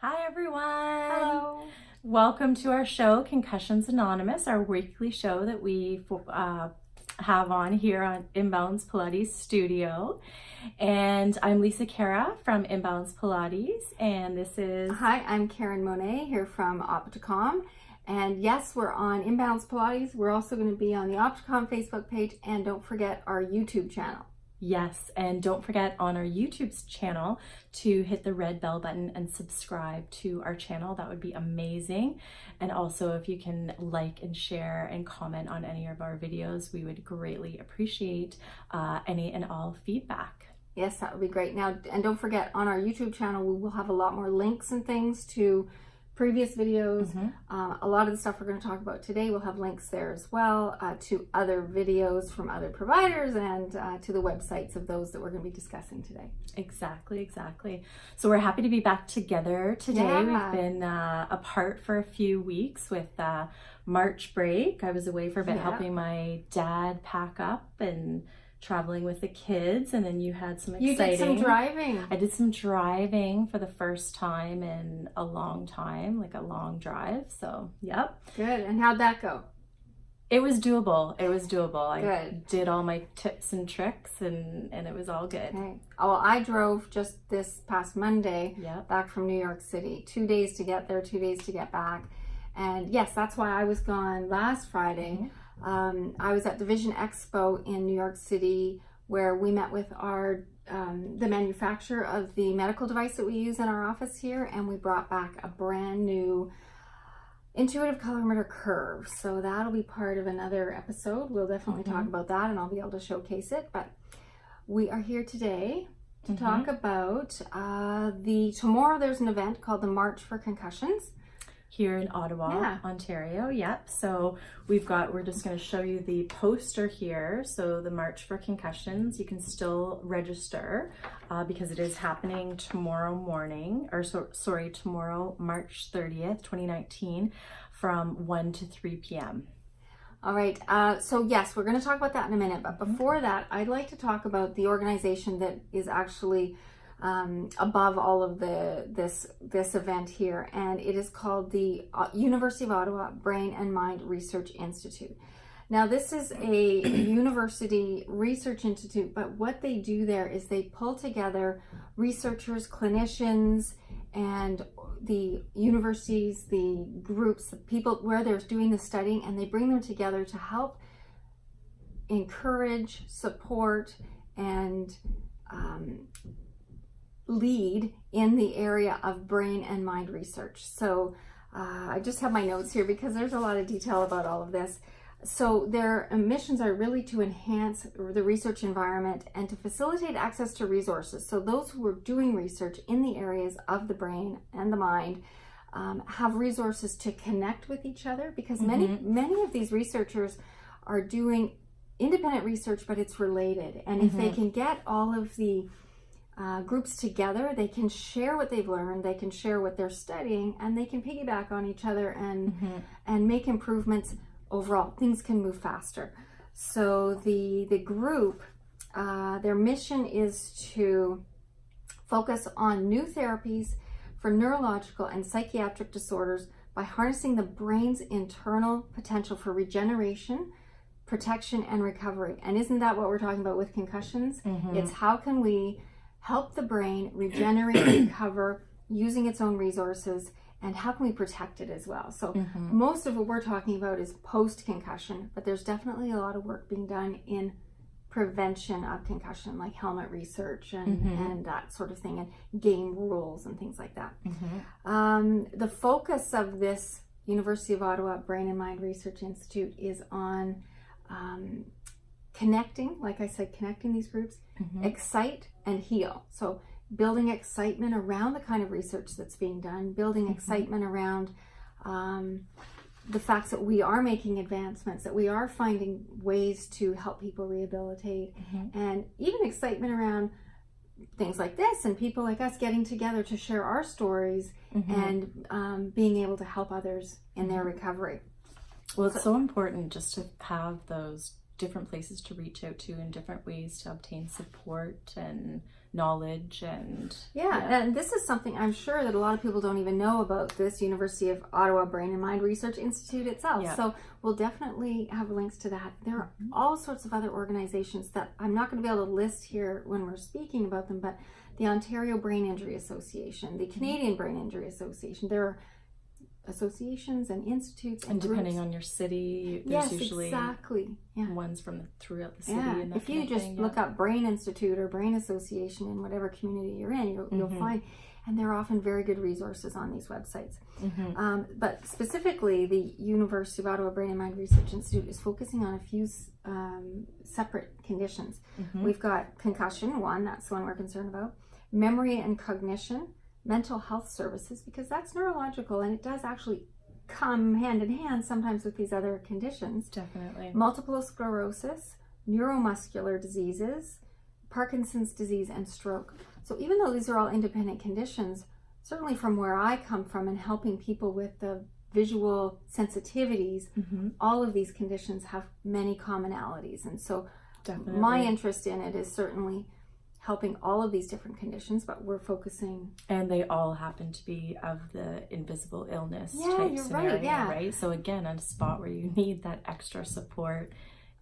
Hi everyone! Hello! Welcome to our show, Concussions Anonymous, our weekly show that we have on here on Imbalance Pilates Studio. And I'm Lisa Cara from Imbalance Pilates, and this is... Hi, I'm Karen Monet here from Opticom. And yes, we're on Imbalance Pilates. We're also going to be on the Opticom Facebook page, and don't forget our YouTube channel. Yes, and don't forget on our YouTube channel to hit the red bell button and subscribe to our channel. That would be amazing. And also if you can like and share and comment on any of our videos, we would greatly appreciate any and all feedback. Yes, that would be great. Now, and don't forget on our YouTube channel, we will have a lot more links and things to previous videos. A lot of the stuff we're going to talk about today, we'll have links there as well to other videos from other providers and to the websites of those that we're going to be discussing today. Exactly. So we're happy to be back together today. Yeah. We've been apart for a few weeks with March break. I was away for a bit helping my dad pack up and traveling with the kids, and then you had some exciting... You did some driving. I did some driving for the first time in a long time, like a long drive. So, yep. Good. And how'd that go? It was doable. Good. I did all my tips and tricks, and it was all good. Okay. Oh, I drove just this past Monday back from New York City. 2 days to get there, 2 days to get back. And yes, that's why I was gone last Friday. I was at the Vision Expo in New York City, where we met with the manufacturer of the medical device that we use in our office here, and we brought back a brand new intuitive colorimeter curve. So that'll be part of another episode. We'll definitely talk about that, and I'll be able to showcase it. But we are here today to talk about tomorrow there's an event called the March for Concussions. Here in Ottawa, Ontario. Yep. So we're just going to show you the poster here. So the March for Concussions, you can still register because it is happening tomorrow morning, tomorrow, March 30th, 2019, from 1 to 3 p.m. All right. So yes, we're going to talk about that in a minute. But before that, I'd like to talk about the organization that is actually above all of this event here, and it is called the University of Ottawa Brain and Mind Research Institute. Now, this is a university research institute, but what they do there is they pull together researchers, clinicians, and the universities, the groups, the people where they're doing the studying, and they bring them together to help encourage, support, and lead in the area of brain and mind research. So I just have my notes here because there's a lot of detail about all of this. So their missions are really to enhance the research environment and to facilitate access to resources. So those who are doing research in the areas of the brain and the mind have resources to connect with each other, because many of these researchers are doing independent research, but it's related. And if they can get all of the groups together, they can share what they've learned, they can share what they're studying, and they can piggyback on each other and make improvements overall. Things can move faster. So the group, their mission is to focus on new therapies for neurological and psychiatric disorders by harnessing the brain's internal potential for regeneration, protection, and recovery. And isn't that what we're talking about with concussions? It's how can we help the brain regenerate and recover using its own resources, and how can we protect it as well? So most of what we're talking about is post-concussion, but there's definitely a lot of work being done in prevention of concussion, like helmet research and that sort of thing, and game rules and things like that. The focus of this University of Ottawa Brain and Mind Research Institute is on connecting, like I said, connecting these groups, excite and heal. So building excitement around the kind of research that's being done, building excitement around the facts that we are making advancements, that we are finding ways to help people rehabilitate, and even excitement around things like this and people like us getting together to share our stories and being able to help others in their recovery. Well, it's so important just to have those different places to reach out to in different ways to obtain support and knowledge and and this is something I'm sure that a lot of people don't even know about, this University of Ottawa Brain and Mind Research Institute itself. So we'll definitely have links to that. There are all sorts of other organizations that I'm not going to be able to list here when we're speaking about them, but the Ontario Brain Injury Association, the Canadian Brain Injury Association, there are associations and institutes and depending groups. on your city, there's usually exactly ones from throughout the city. And if you just look up Brain Institute or Brain Association in whatever community you're in, you'll find, and they're often very good resources on these websites. But specifically, the University of Ottawa Brain and Mind Research Institute is focusing on a few separate conditions. We've got concussion, one, that's the one we're concerned about, memory and cognition, mental health services, because that's neurological and it does actually come hand in hand sometimes with these other conditions. Definitely. Multiple sclerosis, neuromuscular diseases, Parkinson's disease, and stroke. So even though these are all independent conditions, certainly from where I come from and helping people with the visual sensitivities, all of these conditions have many commonalities. And so my interest in it is certainly helping all of these different conditions, but we're focusing. And they all happen to be of the invisible illness type you're scenario, right? right? So again, at a spot where you need that extra support,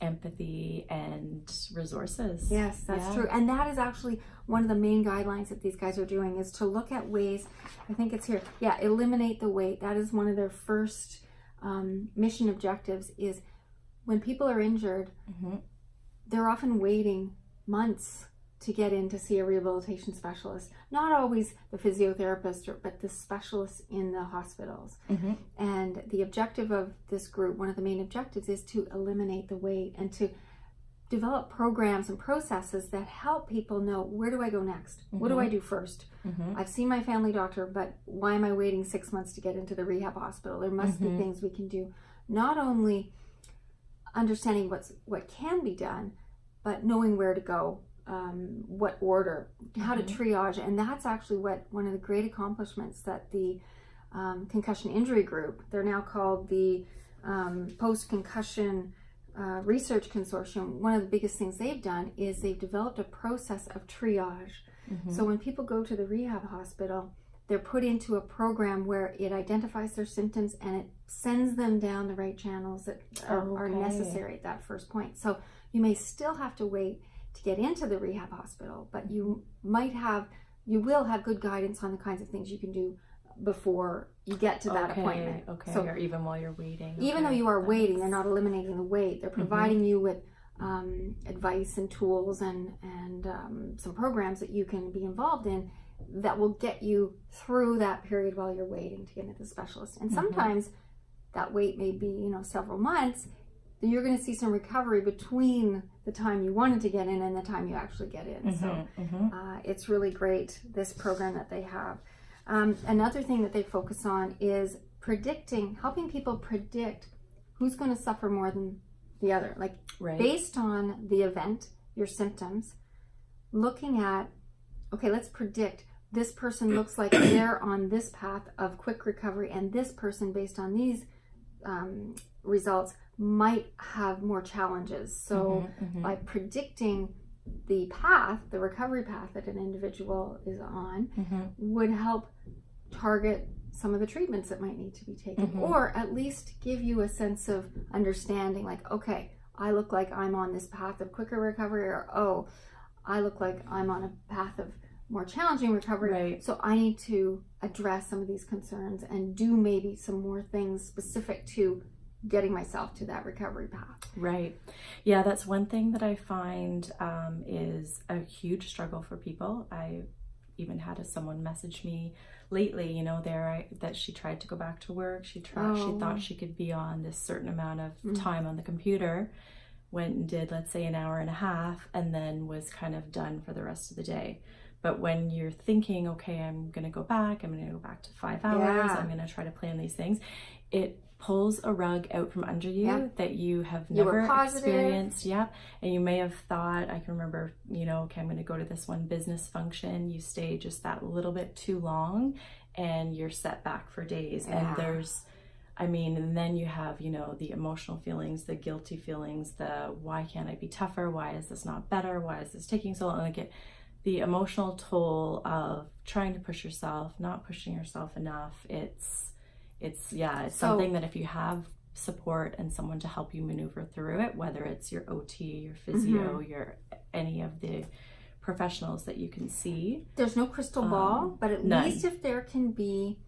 empathy, and resources. Yes, that's true. And that is actually one of the main guidelines that these guys are doing, is to look at ways, I think it's here, eliminate the wait. That is one of their first mission objectives, is when people are injured, they're often waiting months to get in to see a rehabilitation specialist. Not always the physiotherapist, but the specialists in the hospitals. And the objective of this group, one of the main objectives, is to eliminate the wait and to develop programs and processes that help people know, where do I go next? What do I do first? I've seen my family doctor, but why am I waiting 6 months to get into the rehab hospital? There must be things we can do. Not only understanding what can be done, but knowing where to go. What order, how to triage. And that's actually one of the great accomplishments that the Concussion Injury Group, they're now called the Post-Concussion Research Consortium, one of the biggest things they've done is they've developed a process of triage. So when people go to the rehab hospital, they're put into a program where it identifies their symptoms and it sends them down the right channels that are necessary at that first point. So you may still have to wait to get into the rehab hospital, but you will have good guidance on the kinds of things you can do before you get to that appointment. So, or even while you're waiting. Even though you are waiting, they're not eliminating the wait. They're providing you with advice and tools and some programs that you can be involved in that will get you through that period while you're waiting to get into the specialist. And sometimes that wait may be, several months. You're going to see some recovery between the time you wanted to get in and the time you actually get in. It's really great, this program that they have. Another thing that they focus on is helping people predict who's going to suffer more than the other. Like based on the event, your symptoms, looking at, let's predict this person looks like they're on this path of quick recovery, and this person, based on these results, might have more challenges. So by predicting the recovery path that an individual is on, would help target some of the treatments that might need to be taken, or at least give you a sense of understanding, like, okay, I look like I'm on this path of quicker recovery, or I look like I'm on a path of more challenging recovery, so I need to address some of these concerns and do maybe some more things specific to getting myself to that recovery path. Right. Yeah, that's one thing that I find is a huge struggle for people. I even had someone message me lately, that she tried to go back to work. She thought she could be on this certain amount of time on the computer, went and did, let's say, an hour and a half, and then was kind of done for the rest of the day. But when you're thinking, okay, I'm going to go back to 5 hours, I'm going to try to plan these things, it pulls a rug out from under you that you have never experienced. And you may have thought, I can remember, okay, I'm going to go to this one business function. You stay just that little bit too long and you're set back for days. And and then you have, the emotional feelings, the guilty feelings, the why can't I be tougher? Why is this not better? Why is this taking so long? the emotional toll of trying to push yourself, not pushing yourself enough, it's something that if you have support and someone to help you maneuver through it, whether it's your OT, your physio, your any of the professionals that you can see. There's no crystal ball, but at least if there can be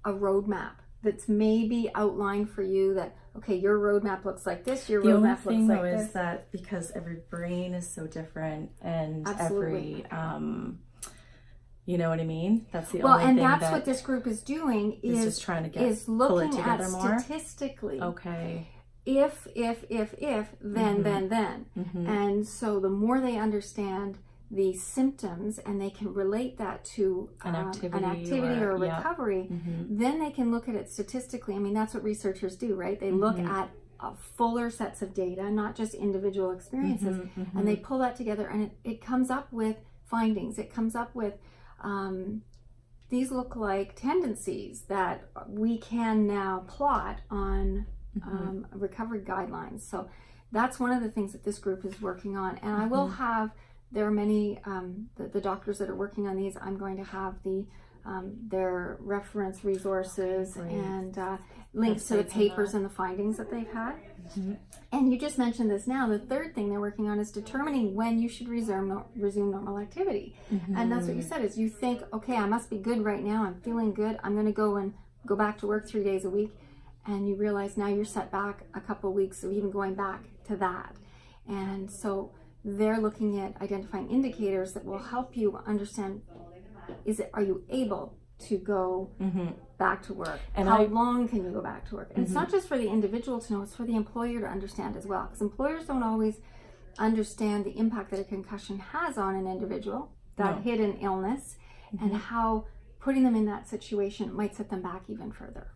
a roadmap that's maybe outlined for you that, okay, your roadmap looks like this, your roadmap looks like this. The only thing though is that because every brain is so different and Absolutely. every, you know what I mean? That's the well, only and thing that's what this group is doing is just trying to looking pull it together at more. Statistically. Okay. If, then. And so the more they understand the symptoms and they can relate that to an activity or a recovery, then they can look at it statistically. I mean, that's what researchers do, right? They look at fuller sets of data, not just individual experiences, and they pull that together, and it comes up with findings. It comes up with these look like tendencies that we can now plot on recovery guidelines. So that's one of the things that this group is working on, and I will have, there are many the doctors that are working on these. I'm going to have their reference resources and links to the papers and the findings that they've had. And you just mentioned this now. The third thing they're working on is determining when you should resume normal activity. And that's what you said, is you think, okay, I must be good right now. I'm feeling good. I'm going to go back to work 3 days a week. And you realize now you're set back a couple of weeks of even going back to that. And so they're looking at identifying indicators that will help you understand, are you able to go back to work? And how long can you go back to work? And it's not just for the individual to know, it's for the employer to understand as well. Because employers don't always understand the impact that a concussion has on an individual, that hidden illness, and how putting them in that situation might set them back even further.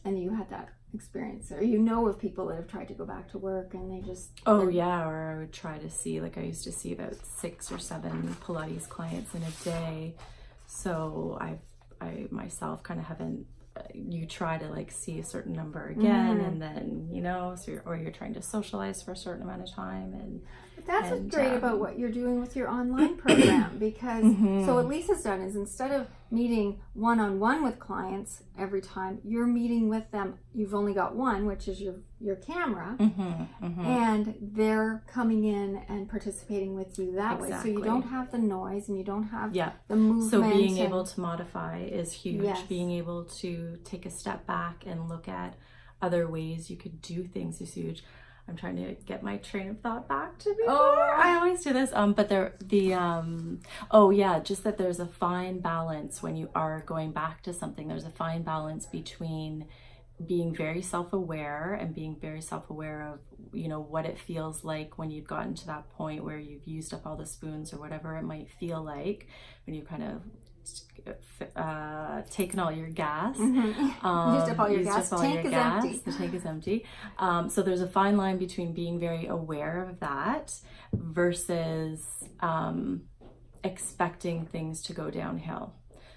And you had that experience, or you know of people that have tried to go back to work and they just... or I would try to see, like I used to see about 6 or 7 Pilates clients in a day. So I myself kind of haven't, you try to like see a certain number again, and then, you know, so you're trying to socialize for a certain amount of time. But that's what's great about what you're doing with your online program, because so what Lisa's done is, instead of meeting one-on-one with clients every time, you're meeting with them. You've only got one, which is your camera, and they're coming in and participating with you that way. So you don't have the noise and you don't have the movement. So being able to modify is huge. Being able to take a step back and look at other ways you could do things is huge. I'm trying to get my train of thought back to before. I always do this. But just that there's a fine balance when you are going back to something. There's a fine balance between being very self-aware and being very self-aware of, you know, what it feels like when you've gotten to that point where you've used up all the spoons, or whatever it might feel like when you kind of taken all your gas, used up all your gas. The tank is empty. The tank is empty. So there's a fine line between being very aware of that versus expecting things to go downhill.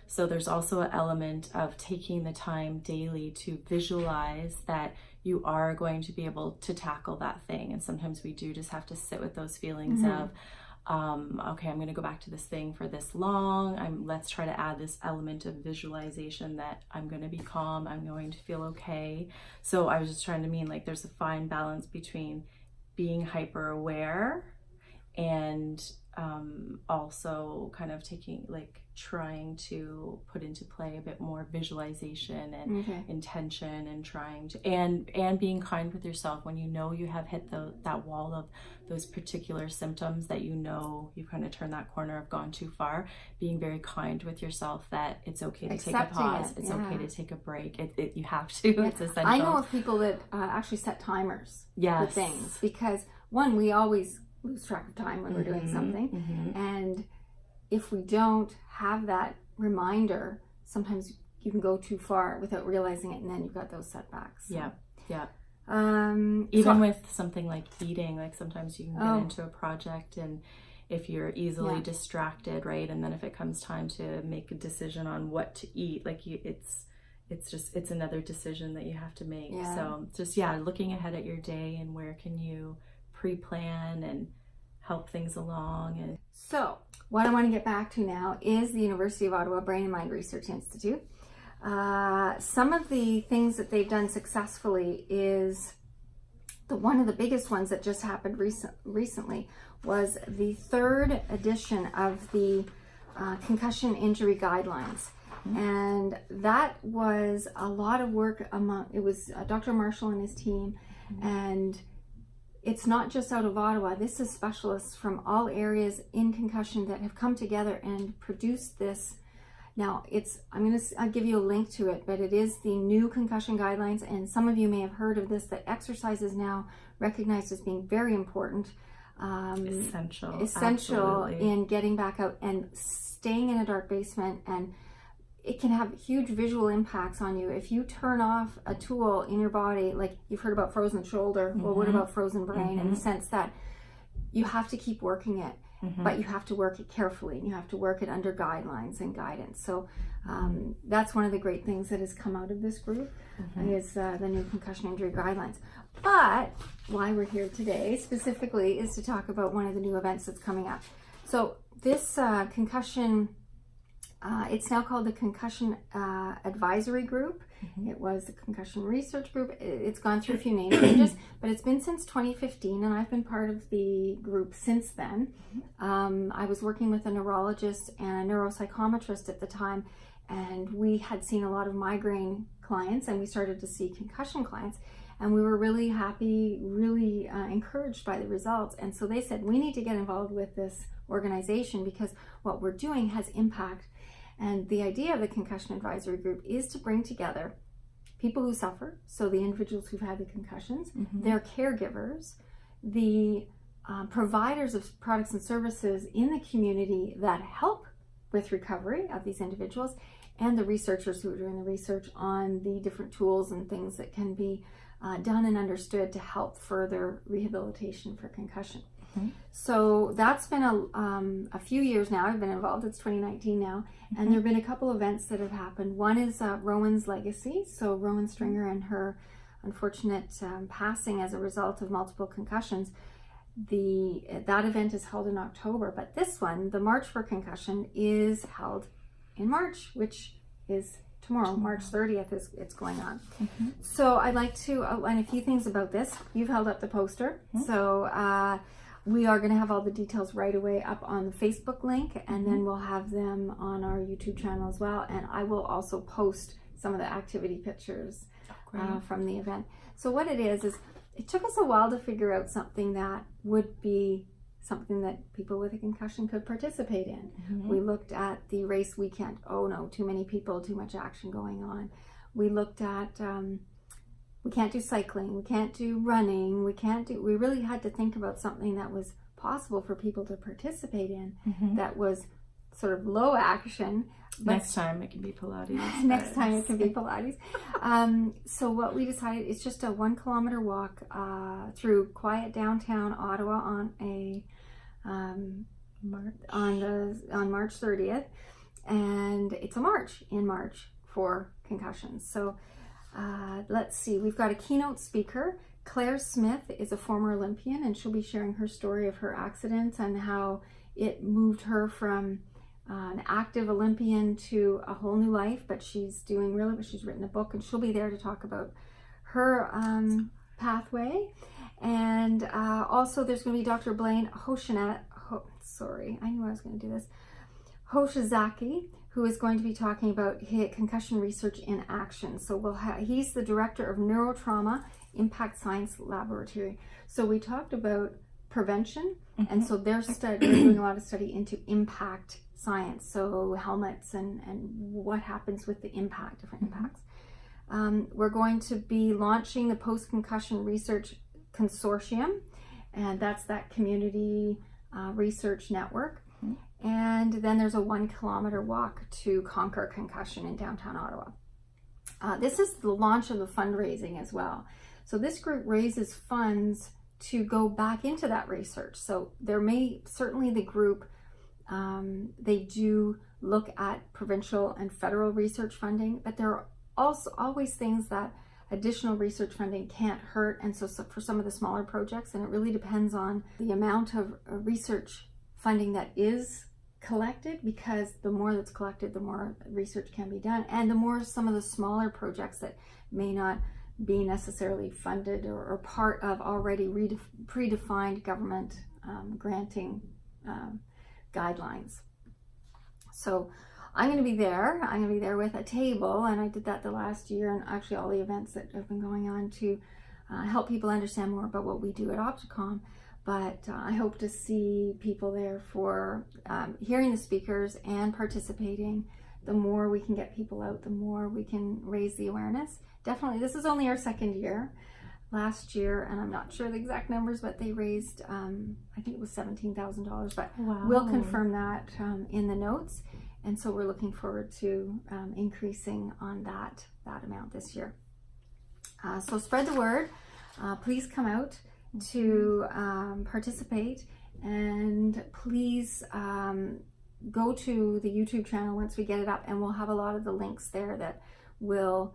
So there's also an element of taking the time daily to visualize that you are going to be able to tackle that thing. And sometimes we do just have to sit with those feelings of, okay, I'm going to go back to this thing for this long. Let's try to add this element of visualization that I'm going to be calm. I'm going to feel okay. So I was just trying to mean, like, there's a fine balance between being hyper aware and also kind of trying to put into play a bit more visualization and intention, and trying to and being kind with yourself when you know you have hit that wall of those particular symptoms, that you know you kind of turned that corner, have gone too far. Being very kind with yourself, that it's okay to take a pause, it's okay to take a break. You have to. It's essential. I know of people that actually set timers for things, because one, we always lose track of time when we're doing something, and if we don't have that reminder, sometimes you can go too far without realizing it, and then you've got those setbacks. Even with something like eating, like sometimes you can get into a project, and if you're easily distracted, right, and then if it comes time to make a decision on what to eat, like it's another decision that you have to make. So just looking ahead at your day and where can you pre-plan and help things along. And so what I want to get back to now is the University of Ottawa Brain and Mind Research Institute. Some of the things that they've done successfully is one of the biggest ones that just happened recently was the 3rd edition of the Concussion Injury Guidelines. And that was a lot of work it was Dr. Marshall and his team, and it's not just out of Ottawa. This is specialists from all areas in concussion that have come together and produced this. Now, I'll give you a link to it, but it is the new Concussion Guidelines, and some of you may have heard of this, that exercise is now recognized as being very important. Essential Absolutely. In getting back out and staying in a dark basement, and it can have huge visual impacts on you. If you turn off a tool in your body, like you've heard about frozen shoulder, well, what about frozen brain, in the sense that you have to keep working it, but you have to work it carefully, and you have to work it under guidelines and guidance. So that's one of the great things that has come out of this group, is the new Concussion Injury Guidelines. But why we're here today specifically is to talk about one of the new events that's coming up. So this concussion, it's now called the Concussion Advisory Group. It was the Concussion Research Group. It's gone through a few name changes, but it's been since 2015, and I've been part of the group since then. I was working with a neurologist and a neuropsychometrist at the time, and we had seen a lot of migraine clients, and we started to see concussion clients, and we were really happy, really encouraged by the results. And so they said, we need to get involved with this organization because what we're doing has impact. And the idea of the Concussion Advisory Group is to bring together people who suffer, so the individuals who've had the concussions, their caregivers, the providers of products and services in the community that help with recovery of these individuals, and the researchers who are doing the research on the different tools and things that can be done and understood to help further rehabilitation for concussion. So that's been a few years now. I've been involved. It's 2019 now, and there have been a couple events that have happened. One is Rowan's legacy. So Rowan Stringer and her unfortunate passing as a result of multiple concussions. That event is held in October, but this one, the March for Concussion, is held in March, which is tomorrow, March 30th it's going on. So I'd like to outline a few things about this. You've held up the poster. So we are going to have all the details right away up on the Facebook link, and then we'll have them on our YouTube channel as well. And I will also post some of the activity pictures from the event. So what it is it took us a while to figure out something that would be something that people with a concussion could participate in. We looked at the race weekend. Oh no, too many people, too much action going on. We looked at we can't do cycling, we can't do running, we really had to think about something that was possible for people to participate in, that was sort of low action. But next time it can be Pilates. Next time it can be Pilates. So what we decided is just a 1 kilometer walk through quiet downtown Ottawa on March 30th, and it's a march in March for concussions. So let's see, we've got a keynote speaker. Claire Smith is a former Olympian, and she'll be sharing her story of her accident and how it moved her from an active Olympian to a whole new life. But she's doing really well. She's written a book, and she'll be there to talk about her pathway. And also there's going to be Dr. Blaine Hoshizaki, who is going to be talking about concussion research in action. So he's the director of Neurotrauma Impact Science Laboratory. So we talked about prevention, and so they're doing a lot of study into impact science. So helmets and what happens with the impact, different impacts. We're going to be launching the Post-Concussion Research Consortium, and that's that community research network. And then there's a 1 kilometer walk to conquer concussion in downtown Ottawa. This is the launch of the fundraising as well. So this group raises funds to go back into that research. So there may, certainly the group, they do look at provincial and federal research funding, but there are also always things that additional research funding can't hurt. And so for some of the smaller projects, and it really depends on the amount of research funding that is collected, because the more that's collected, the more research can be done, and the more some of the smaller projects that may not be necessarily funded or part of already predefined government granting guidelines. So I'm going to be there. I'm going to be there with a table, and I did that the last year, and actually all the events that have been going on to help people understand more about what we do at Opticom. But I hope to see people there for hearing the speakers and participating. The more we can get people out, the more we can raise the awareness. Definitely, this is only our second year. Last year, and I'm not sure the exact numbers, but they raised, I think it was $17,000, but wow. We'll confirm that in the notes. And so we're looking forward to increasing on that amount this year. So spread the word. Please come out to participate, and please go to the YouTube channel once we get it up, and we'll have a lot of the links there that will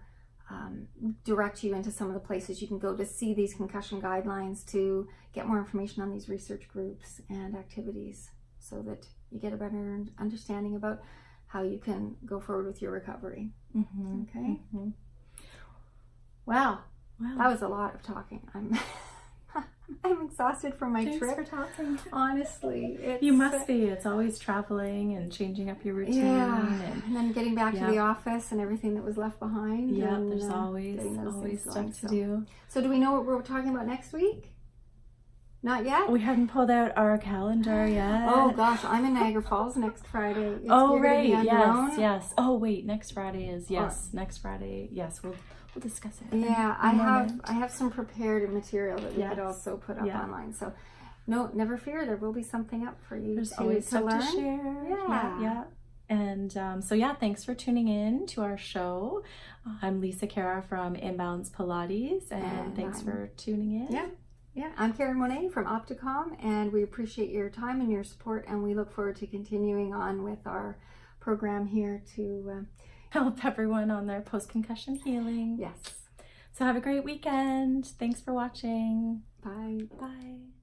direct you into some of the places you can go to see these concussion guidelines, to get more information on these research groups and activities, so that you get a better understanding about how you can go forward with your recovery. Mm-hmm. Okay. Mm-hmm. Wow, that was a lot of talking. I'm exhausted from my Thanks trip. for talking. Honestly, You must be. It's always traveling and changing up your routine. Yeah, and then getting back to the yeah. office and everything that was left behind. Yeah, and, there's always stuff to do. So do we know what we're talking about next week? Not yet? We hadn't pulled out our calendar yet. Oh gosh, I'm in Niagara Falls next Friday. Oh right, yes. Oh wait, next Friday is next Friday. Yes, we'll discuss it. Yeah, I have some prepared material that we could also put up online. So no, never fear, there will be something up for you. There's always stuff learn. to share. Yeah. And so thanks for tuning in to our show. I'm Lisa Cara from Imbalance Pilates, and thanks for tuning in. Yeah, I'm Karen Monet from Opticom, and we appreciate your time and your support, and we look forward to continuing on with our program here to help everyone on their post-concussion healing. Yes. So have a great weekend. Thanks for watching. Bye. Bye.